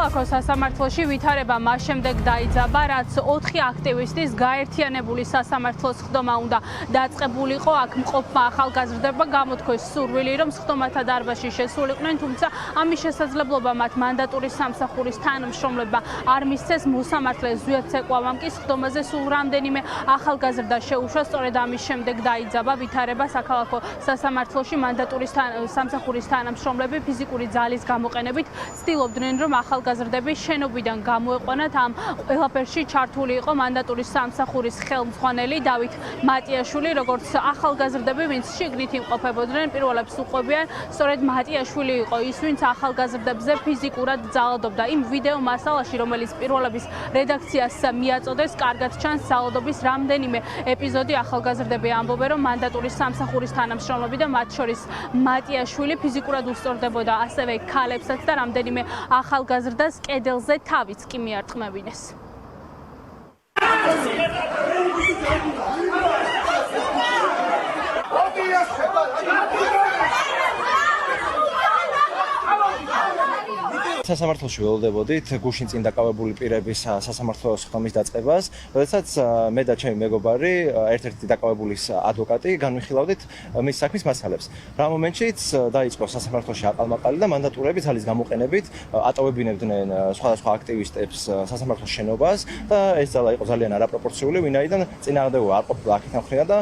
საქალაქო სასამართლოში ვითარება მას შემდეგ დაიძაბა, რაც 4 აქტივისტის გაერთიანებული სასამართლოს ხდომა უნდა დაწყებულიყო. აქ მყოფმა ახალგაზრდებმა გამოთქვეს სურვილი, რომ სხდომათა დარბაზში შესულიყვნენ, თუმცა ამის შესაძლებლობა მათ მანდატური სამსახურის თანამშრომლებმა არ მისცეს. მოსამართლე ზვიად ცეკვავამ კი სხდომაზე სულ რამდენიმე ახალგაზრდა შეუშვა. სწორედ ამის შემდეგ დაიძაბა ვითარება საქალაქო სასამართლოში. მანდატური სამსახურის თანამშრომლები ფიზიკური ძალის გამოყენებით ცდილობდნენ, რომ ახალგაზრდები შენობიდან გამოეყვანათ. ამ ყველაფერში ჩართული იყო მანდატური სამსახურის ხელმძღვანელი დავით მატიაშვილი, როგორც ახალგაზრდები, ვინც შიგნით იმყოფებოდნენ, პირველებს უყვებიან, სწორედ მატიაშვილი იყო ის, ვინც ახალგაზრდებზე ფიზიკურად ძალადობდა. იმ ვიდეო მასალაში, რომელიც პირველების რედაქციას მიაწოდეს, კარგად ჩანს ძალადობის რამდენიმე ეპიზოდი. ახალგაზრდები ამბობენ, რომ მანდატური სამსახურის თანამშრომლები და მათ შორის მატიაშვილი ფიზიკურად უსწორდებოდა ასევე ქალებსაც და რამდენიმე ახალგაზრდას კედელზე თავიც კი მიარტყმებინეს. სასამართლოში ველოდებოდით გუშინ წინ დაკავებული პირების სასამართლოს ხდომის დაწყებას, როდესაც მე და ჩემი მეგობარი, ერთ-ერთი დაკავებულის ადვოკატი, განვიხილავდით მის საქმის მასალებს. რა მომენტშიც დაიწყო სასამართლოში აყალმაყალი და მანდატურები ძალის გამოყენებით ატოვებინებდნენ სხვადასხვა აქტივისტებს სასამართლოს შენობას და ეს ძალა იყო ძალიან არაპროპორციული, ვინაიდან წინააღმდეგობა არ ყოფილა აქედან მხრიდან და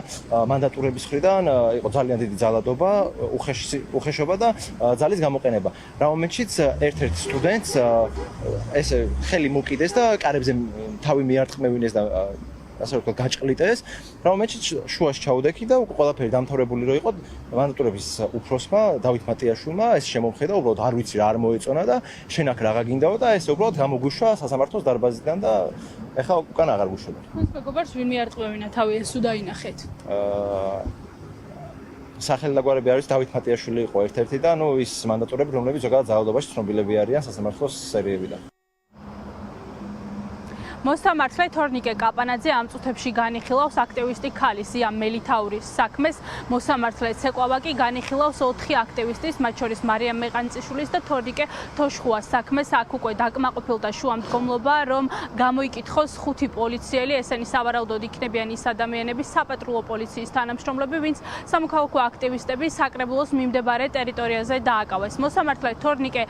მანდატურების მხრიდან იყო ძალიან დიდი ძალადობა, უხეშობა და ძალის გამოყენება. რა მომენტშიც ერთ-ერთი სტუდენტს ესე ხელი მოკიდეს და კარებზე თავი მიარტყმევინეს და ასე ვთქვათ გაჭყლიტეს. რა მომენტშიც შუაში ჩაუდექი და უკვე ყველაფერი დამთავრებული რო იყო, მანდატურების უფროსმა დავით მატიაშვილმა ეს შემომხედა, უბრალოდ არ ვიცი რა არ მოეწონა და შენ აქ რაღა გინდაო და ეს უბრალოდ გამოგვიშვა სასამართლოს დარბაზიდან და ეხლა უკან აღარ გვიშვება. თქვენს მეგობარს ვინ მიარტყმევინა თავი ეს უდაინახეთ? სახელი და გვარები არის დავით მატიაშვილი იყო ერთ-ერთი და ის მანდატურები, რომლებიც ზოგადად ძალადობაში ცნობილები არიან სასამართლოს სერიებიდან. მოსამართლე თორნიკე კაპანაძე ამ წუთებში განიხილავს აქტივისტი ქალის ია მელითაურის საქმეს. მოსამართლე ცეკვავა კი განიხილავს 4 აქტივისტის, მათ შორის მარიამ მეყანწიშვილის და თორნიკე თოშხუას საქმეს. აქ უკვე დაკმაყოფილდა შუამდგომლობა, რომ გამოიკითხოს 5 პოლიციელი, ესენი სავარაუდოდ იქნებიან ის ადამიანები, საპატრულო პოლიციის თანამშრომლები, ვინც სამოქალაქო აქტივისტები საკრებულოს მიმდებარე ტერიტორიაზე დააკავეს. მოსამართლე თორნიკე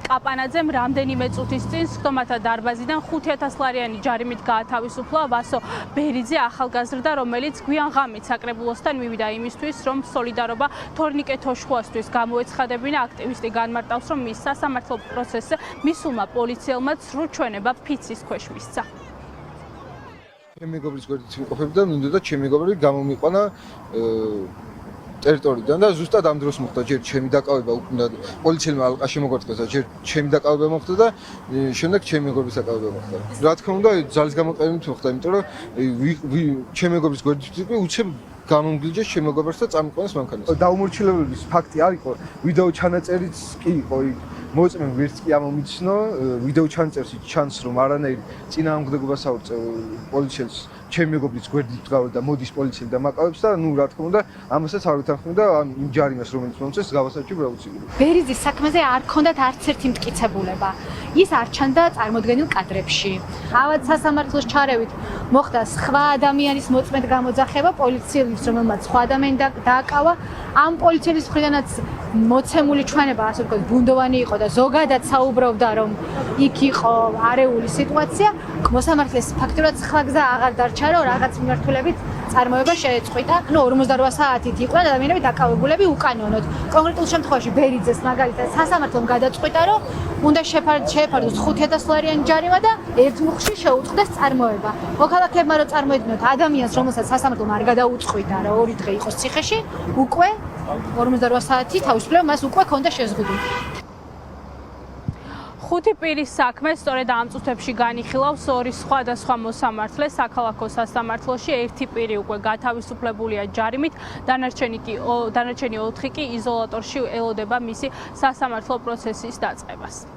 კაპანაძემ რამდენიმე წუთის წინ სხდომათა დარბაზიდან 5,000 ლარიანი ჯარიმით გაათავისუფლა ვასო ბერიძე, ახალგაზრდა, რომელიც გვიან ღამით საკრებულოსთან მივიდა იმისთვის, რომ სოლიდარობა თორნიკე თოშხუასთვის გამოეცხადებინა. აქტივისტი განმარტავს, რომ მის სასამართლო პროცესზე მისულმა პოლიციელმა ცრუ ჩვენება ფიცის ქვეშ მისცა. ჩემი მეგობრის გვერდით იმყოფებდა, მინდოდა ჩემი მეგობარი გამომიყვანა ტერიტორიიდან და ზუსტად ამ დროს მოხდა. ჯერ ჩემი დაკავება უკუნა პოლიციელმა ალყა შემოგვარცხეს და ჯერ ჩემი დაკავება მოხდა და შემდეგ ჩემი მეგობრის დაკავება მოხდა. რა თქმა უნდა, ძალის გამოყენებით მოხდა, იმიტომ რომ ჩემი მეგობრის გვერდით იყო უცებ გამომგლიჯეს ჩემი მეგობარს და წამიყვანეს მანქანას. დაუმორჩილებლობის ფაქტი არ იყო, ვიდეო ჩანაწერიც კი იყო იქ. მოწმე ვერც კი ამომიცნო, ვიდეო ჩანაწერში ჩანს, რომ არანაირ წინააღმდეგობას აუწევ პოლიციელს. ჩემი მეგობრის გვერდით დგავდა და მოდის პოლიციელი და მაკავებს და რა თქმა უნდა, ამასაც არ უთანხმდა ამ ჯარიმას, რომელიც მომწეს გავასაჩი ბრაუციგური. ბერიძის საქმეზე არ ქონდათ არც ერთი მტკიცებულება. ის არ ჩანდა წარმოდგენილ კადრებში. ავად სასამართლოს ჩარევით მოხდა სხვა ადამიანის მოწმედ გამოძახება პოლიცielis, რომელმაც სხვა ადამიანი დააკავა. ამ პოლიცielis მხრიდანაც მოცემული ჩვენება, ასე ვთქვათ, ბუნდოვანი იყო და ზოგადად საუბრობდა, რომ იქ იყო არეული სიტუაცია. მოსამართლეს ფაქტურად სხვა გზა აღარ დარჩა, რომ რაღაც მიმართულებით წარმოება შეეწყვიტა. 48 საათით იყვნენ ადამიანები დაკავებულები უკანონოდ. კონკრეტულ შემთხვევაში ბერიძეს მაგალითად სასამართლომ გადაწყვიტა, რომ უნდა შეეფარდოს 5,000 ლარიანი ჯარიმა და ერთ მუხში შეუწყდეს წარმოება. მოქალაქეებმა რომ წარმოედგინოთ ადამიანს, რომელსაც სასამართლომ არ გადაუწყვიტა, რომ 2 დღე იყოს ციხეში, უკვე 48 საათი თავისუფლება მას უკვე ჰქონდა შეზღუდული. 5 პირის საქმე სწორედ ამ წუთებში განიხილავს 2 სხვადასხვა მოსამართლე საქალაქო სასამართლოში. 1 პირი უკვე გათავისუფლებულია ჯარიმით, დანარჩენი 4 კი იზოლატორში ელოდება მისი სასამართლო პროცესის დაწყებას.